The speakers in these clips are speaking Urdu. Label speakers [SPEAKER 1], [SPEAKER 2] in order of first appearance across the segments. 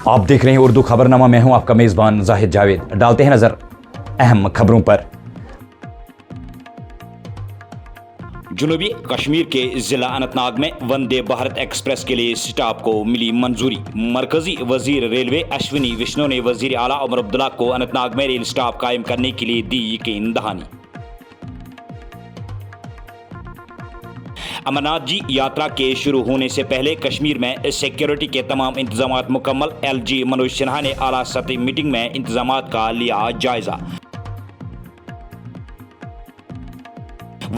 [SPEAKER 1] آپ دیکھ رہے ہیں اردو خبرنامہ، میں ہوں آپ کا میزبان زاہد جاوید۔ ڈالتے ہیں نظر اہم خبروں پر۔ جنوبی کشمیر کے ضلع اننت ناگ میں وندے بھارت ایکسپریس کے لیے سٹاپ کو ملی منظوری۔ مرکزی وزیر ریلوے اشونی ویشنو نے وزیر اعلیٰ عمر عبداللہ کو اننت ناگ میں ریل سٹاپ قائم کرنے کے لیے دی یقین دہانی۔ امرناتھ جی یاترا کے شروع ہونے سے پہلے کشمیر میں سیکیورٹی کے تمام انتظامات مکمل۔ ایل جی منوج سنہا نے اعلیٰ سطحی میٹنگ میں انتظامات کا لیا جائزہ۔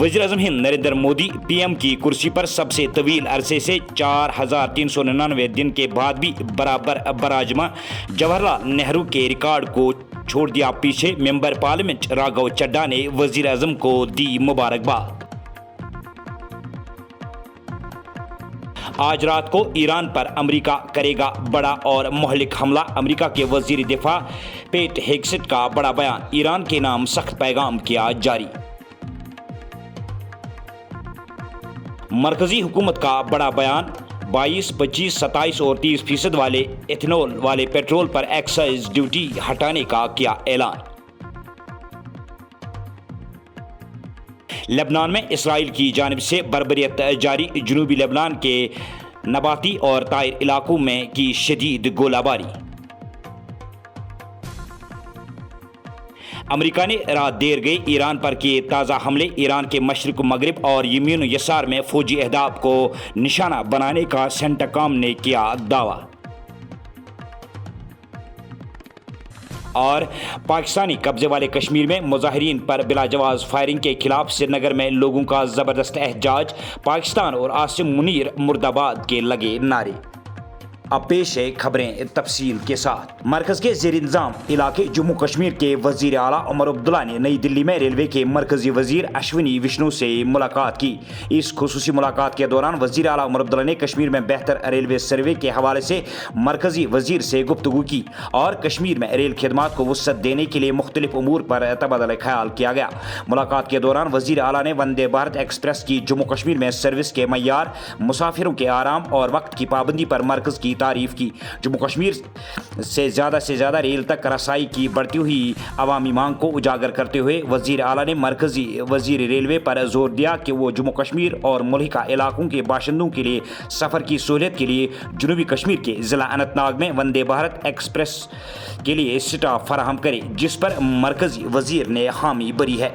[SPEAKER 1] وزیر اعظم ہند نریندر مودی پی ایم کی کرسی پر سب سے طویل عرصے سے 4399 دن کے بعد بھی برابر براجمان۔ جواہر لال نہرو کے ریکارڈ کو چھوڑ دیا پیچھے۔ ممبر پارلیمنٹ راگھو چڈھا نے وزیر اعظم کو دی مبارکباد۔ آج رات کو ایران پر امریکہ کرے گا بڑا اور مہلک حملہ۔ امریکہ کے وزیر دفاع پیٹ ہیگسٹ کا بڑا بیان، ایران کے نام سخت پیغام کیا جاری۔ مرکزی حکومت کا بڑا بیان، 22، 25، 27 اور 30% والے ایتھنول والے پیٹرول پر ایکسائز ڈیوٹی ہٹانے کا کیا اعلان۔ لبنان میں اسرائیل کی جانب سے بربریت جاری، جنوبی لبنان کے نباتی اور طائر علاقوں میں کی شدید گولہ باری۔ امریکہ نے رات دیر گئی ایران پر کیے تازہ حملے، ایران کے مشرق و مغرب اور یمین و یسار میں فوجی اہداف کو نشانہ بنانے کا سینٹاکام نے کیا دعویٰ۔ اور پاکستانی قبضے والے کشمیر میں مظاہرین پر بلا جواز فائرنگ کے خلاف سری نگر میں لوگوں کا زبردست احتجاج، پاکستان اور عاصم منیر مرد آباد کے لگے نعرے۔ اب پیش ہے خبریں تفصیل کے ساتھ۔ مرکز کے زیر انتظام علاقے جموں کشمیر کے وزیر اعلیٰ عمر عبداللہ نے نئی دلی میں ریلوے کے مرکزی وزیر اشونی ویشنو سے ملاقات کی۔ اس خصوصی ملاقات کے دوران وزیر اعلیٰ عمر عبداللہ نے کشمیر میں بہتر ریلوے سروے کے حوالے سے مرکزی وزیر سے گفتگو کی اور کشمیر میں ریل خدمات کو وسعت دینے کے لیے مختلف امور پر تبادلہ خیال کیا گیا۔ ملاقات کے دوران وزیر اعلیٰ نے وندے بھارت ایکسپریس کی جموں کشمیر میں سروس کے معیار، مسافروں کے آرام اور وقت کی پابندی پر مرکز کی تعریف کی۔ جموں کشمیر سے زیادہ ریل تک رسائی کی بڑھتی ہوئی عوامی مانگ کو اجاگر کرتے ہوئے وزیر اعلیٰ نے مرکزی وزیر ریلوے پر زور دیا کہ وہ جموں کشمیر اور ملحقہ علاقوں کے باشندوں کے لیے سفر کی سہولت کے لیے جنوبی کشمیر کے ضلع اننت ناگ میں وندے بھارت ایکسپریس کے لیے سٹاپ فراہم کرے، جس پر مرکزی وزیر نے حامی بھری ہے۔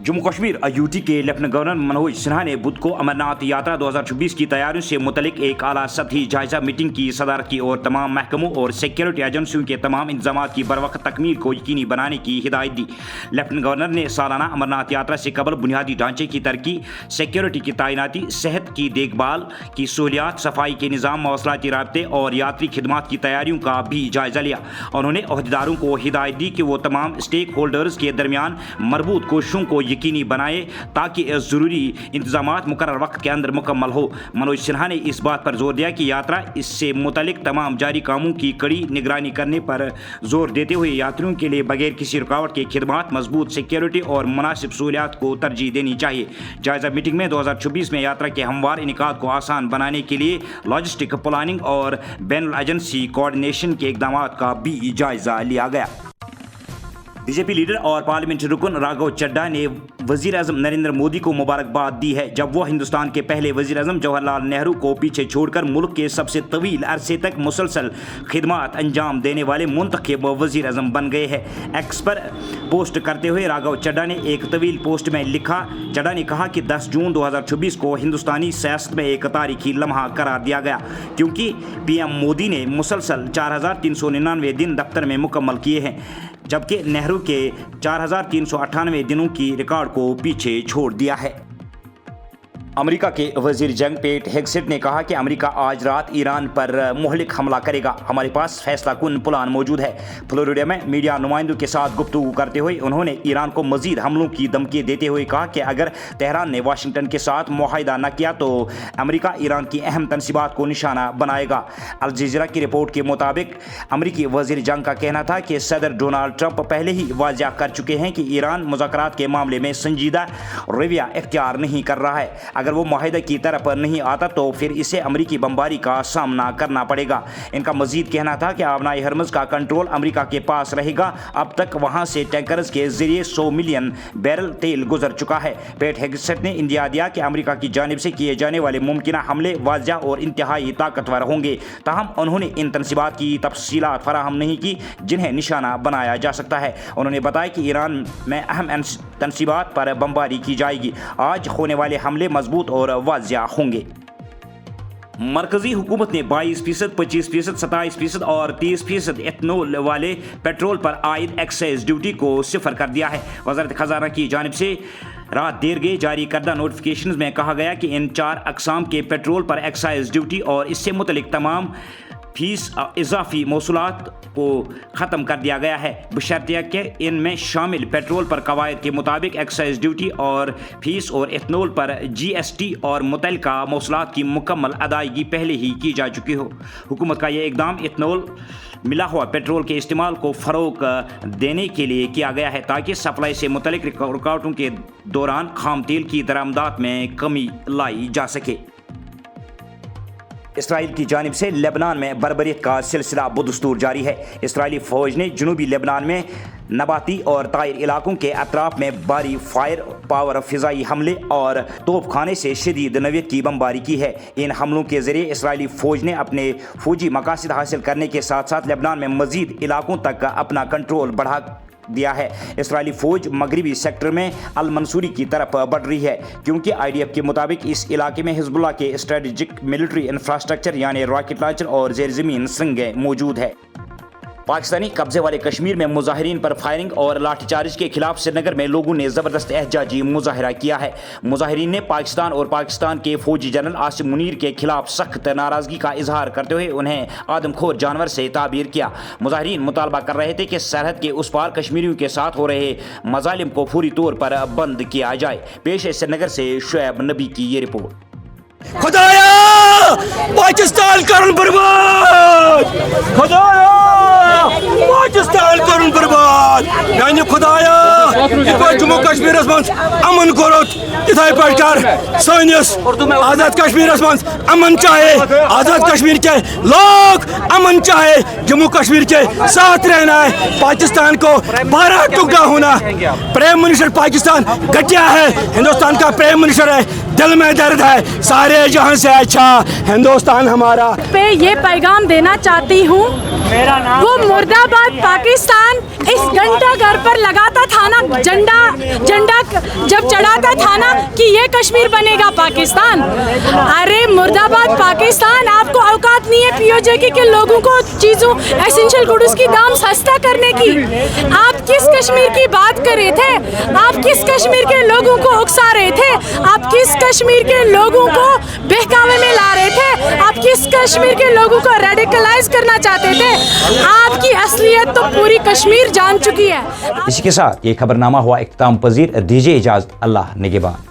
[SPEAKER 1] جموں کشمیر یوٹی کے لیفٹیننٹ گورنر منوج سنہا نے بدھ کو امرناتھ یاترا 2026 کی تیاریوں سے متعلق ایک اعلیٰ سطحی جائزہ میٹنگ کی صدارت کی اور تمام محکموں اور سیکیورٹی ایجنسیوں کے تمام انتظامات کی بروقت تکمیل کو یقینی بنانے کی ہدایت دی۔ لیفٹیننٹ گورنر نے سالانہ امرناتھ یاترا سے قبل بنیادی ڈھانچے کی ترقی، سیکیورٹی کی تعیناتی، صحت کی دیکھ بھال کی سہولیات، صفائی کے نظام، مواصلاتی رابطے اور یاتری خدمات کی تیاریوں کا بھی جائزہ لیا۔ انہوں نے عہدیداروں کو ہدایت دی کہ وہ تمام اسٹیک ہولڈرز کے درمیان مربوط کوششوں کو یقینی بنائے تاکہ ضروری انتظامات مقررہ وقت کے اندر مکمل ہو۔ منوج سنہا نے اس بات پر زور دیا کہ یاترا اس سے متعلق تمام جاری کاموں کی کڑی نگرانی کرنے پر زور دیتے ہوئے یاتریوں کے لیے بغیر کسی رکاوٹ کے خدمات، مضبوط سیکیورٹی اور مناسب سہولیات کو ترجیح دینی چاہیے۔ جائزہ میٹنگ میں 2026 میں یاترا کے ہموار انعقاد کو آسان بنانے کے لیے لاجسٹک پلاننگ اور بین الاجنسی کوآرڈینیشن کے اقدامات کا بھی جائزہ لیا گیا۔ بی جے پی لیڈر اور پارلیمنٹ رکن راگھو چڈھا نے وزیر اعظم نریندر مودی کو مبارکباد دی ہے، جب وہ ہندوستان کے پہلے وزیر اعظم جواہر لال نہرو کو پیچھے چھوڑ کر ملک کے سب سے طویل عرصے تک مسلسل خدمات انجام دینے والے منتخب وزیر اعظم بن گئے ہیں۔ ایکس پر پوسٹ کرتے ہوئے راگھو چڈھا نے ایک طویل پوسٹ میں لکھا، چڈھا نے کہا کہ 10 جون 2024 کو ہندوستانی سیاست میں ایک تاریخی لمحہ قرار دیا گیا، کیونکہ پی ایم مودی نے مسلسل 4399 دن دفتر میں مکمل کیے ہیں، جبکہ نہرو کے 4398 دنوں کی ریکارڈ کو پیچھے چھوڑ دیا ہے۔ امریکہ کے وزیر جنگ پیٹ ہیگسٹ نے کہا کہ امریکہ آج رات ایران پر مہلک حملہ کرے گا، ہمارے پاس فیصلہ کن پلان موجود ہے۔ فلوریڈا میں میڈیا نمائندوں کے ساتھ گفتگو کرتے ہوئے انہوں نے ایران کو مزید حملوں کی دھمکی دیتے ہوئے کہا کہ اگر تہران نے واشنگٹن کے ساتھ معاہدہ نہ کیا تو امریکہ ایران کی اہم تنصیبات کو نشانہ بنائے گا۔ الجزیرہ کی رپورٹ کے مطابق امریکی وزیر جنگ کا کہنا تھا کہ صدر ڈونالڈ ٹرمپ پہلے ہی واضح کر چکے ہیں کہ ایران مذاکرات کے معاملے میں سنجیدہ رویہ اختیار نہیں کر رہا ہے۔ اگر اگر وہ معاہدے کی طرف نہیں آتا تو پھر اسے امریکی بمباری کا سامنا کرنا پڑے گا۔ ان کا مزید کہنا تھا کہ آبنائے ہرمز کا کنٹرول امریکہ کے پاس رہے گا۔ اب تک وہاں سے ٹینکرز کے ذریعے 100 ملین بیرل تیل گزر چکا ہے۔ پیٹ ہیگسٹ نے اندیا دیا کہ امریکہ کی جانب سے کیے جانے والے ممکنہ حملے واضح اور انتہائی طاقتور ہوں گے، تاہم انہوں نے ان تنصیبات کی تفصیلات فراہم نہیں کی جنہیں نشانہ بنایا جا سکتا ہے۔ انہوں نے بتایا کہ ایران میں اہم تنصیبات پر بمباری کی جائے گی۔ آج ہونے والے حملے مضبوط اور واضح ہوں گے۔ مرکزی حکومت نے 22%، 25%، 27% اور 30% ایتھنول والے پیٹرول پر عائد ایکسائز ڈیوٹی کو صفر کر دیا ہے۔ وزارت خزانہ کی جانب سے رات دیر گئے جاری کردہ نوٹیفکیشنز میں کہا گیا کہ ان 4 اقسام کے پیٹرول پر ایکسائز ڈیوٹی اور اس سے متعلق تمام فیس اضافی موصولات کو ختم کر دیا گیا ہے، بشرطیہ کہ ان میں شامل پیٹرول پر قواعد کے مطابق ایکسائز ڈیوٹی اور فیس اور ایتھنول پر GST اور متعلقہ موصولات کی مکمل ادائیگی پہلے ہی کی جا چکی ہو۔ حکومت کا یہ اقدام ایتھنول ملا ہوا پیٹرول کے استعمال کو فروغ دینے کے لیے کیا گیا ہے تاکہ سپلائی سے متعلق رکاوٹوں کے دوران خام تیل کی درآمدات میں کمی لائی جا سکے۔ اسرائیل کی جانب سے لبنان میں بربریت کا سلسلہ بدستور جاری ہے۔ اسرائیلی فوج نے جنوبی لبنان میں نباتی اور طائر علاقوں کے اطراف میں بھاری فائر پاور فضائی حملے اور توپ خانے سے شدید نوعیت کی بمباری کی ہے۔ ان حملوں کے ذریعے اسرائیلی فوج نے اپنے فوجی مقاصد حاصل کرنے کے ساتھ ساتھ لبنان میں مزید علاقوں تک اپنا کنٹرول بڑھا دیا ہے۔ اسرائیلی فوج مغربی سیکٹر میں المنصوری کی طرف بڑھ رہی ہے کیونکہ IDF کے مطابق اس علاقے میں حزب اللہ کے اسٹریٹجک ملٹری انفراسٹرکچر یعنی راکٹ لانچر اور زیر زمین سنگیں موجود ہے۔ پاکستانی قبضے والے کشمیر میں مظاہرین پر فائرنگ اور لاٹھی چارج کے خلاف سری نگر میں لوگوں نے زبردست احتجاجی مظاہرہ کیا ہے۔ مظاہرین نے پاکستان اور پاکستان کے فوجی جنرل عاصم منیر کے خلاف سخت ناراضگی کا اظہار کرتے ہوئے انہیں آدم خور جانور سے تعبیر کیا۔ مظاہرین مطالبہ کر رہے تھے کہ سرحد کے اس پار کشمیریوں کے ساتھ ہو رہے مظالم کو فوری طور پر بند کیا جائے۔ پیش ہے سری نگر سے شعیب نبی کی یہ رپورٹ۔
[SPEAKER 2] خدایا پاکستان کرن برباد، خدایا پاکستان کرن برباد، یعنی خدایا جموں کشمیر من امن کورت اتھے پہ کر سنس آزاد کشمیر من امن چاہے، آزاد کشمیر کے لوگ امن چاہے، جموں کشمیر کے ساتھ رہنا ہے، پاکستان کو بارہ ٹکڑا ہونا۔ پرائم منسٹر پاکستان گٹیا ہے، ہندوستان کا پرائم منسٹر ہے، دل میں درد ہے، سارے جہاں سے اچھا ہندوستان ہمارا۔
[SPEAKER 3] پہ یہ پیغام دینا چاہتی ہوں، وہ مرد آباد پاکستان اس گھنٹہ گھر پر لگاتا تھا نا، جھنڈا جب چڑھاتا تھا نا کہ یہ کشمیر بنے گا پاکستان۔ ارے مرد آباد پاکستان، آپ کو اوقات نہیں ہے POJ کی کہ لوگوں کو چیزوں ایسنشل گڈز کی دام سستا کرنے کی۔ آپ کس کشمیر کی بات کر رہے تھے؟ آپ کس کشمیر کے لوگوں کو اکسا رہے تھے؟ آپ کس کشمیر کے لوگوں کو بہکاوے میں لا رہے تھے؟ آپ کس کشمیر کے لوگوں کو ریڈیکلائز کرنا چاہتے تھے؟ آپ کی اصلیت تو پوری کشمیر جان چکی ہے۔
[SPEAKER 1] اسی کے ساتھ یہ خبرنامہ ہوا اختتام پذیر، دیجیے اجازت، اللہ نگہبان۔